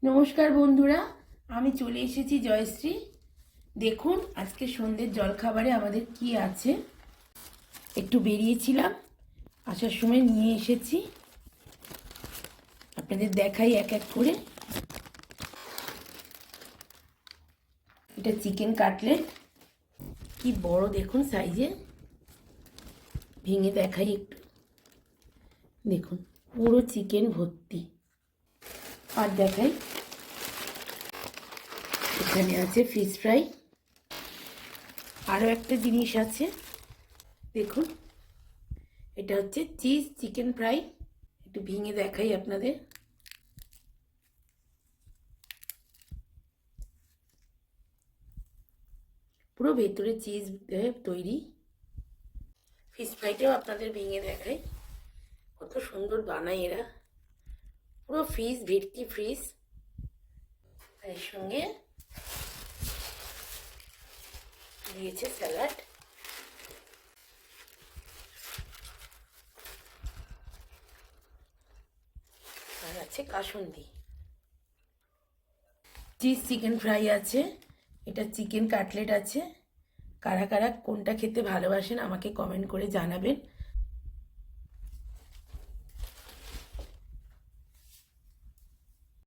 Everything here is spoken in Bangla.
নমস্কার বন্ধুরা, আমি চলে এসেছি জয়শ্রী। দেখুন আজকে সন্ধ্যের জলখাবারে আমাদের কি আছে। একটু বেরিয়েছিলাম, আসার সময় নিয়ে এসেছি, আপনাদের দেখাই এক এক করে। এটা চিকেন কাটলেট, কি বড় দেখুন সাইজে, ভেঙে দেখাই একটু। দেখুন পুরো চিকেন ভর্তি। আর দেখাই, এখানে আছে ফিশ ফ্রাই। আরও একটা জিনিস আছে, দেখুন এটা হচ্ছে চিজ চিকেন ফ্রাই। একটু ভেঙে দেখাই আপনাদের। পুরো ভেতরে চিজ তৈরি। ফিশ ফ্রাইটাও আপনাদের ভেঙে দেখাই, কত সুন্দর বানায় এরা। পুরো ফিশ ভেটকি ফিশ, এর সঙ্গে দিয়েছে স্যালাড। আর আছে কাসুন্দি। চিজ চিকেন ফ্রাই আছে, এটা চিকেন কাটলেট আছে। কারা কারা কোনটা খেতে ভালোবাসেন আমাকে কমেন্ট করে জানাবেন।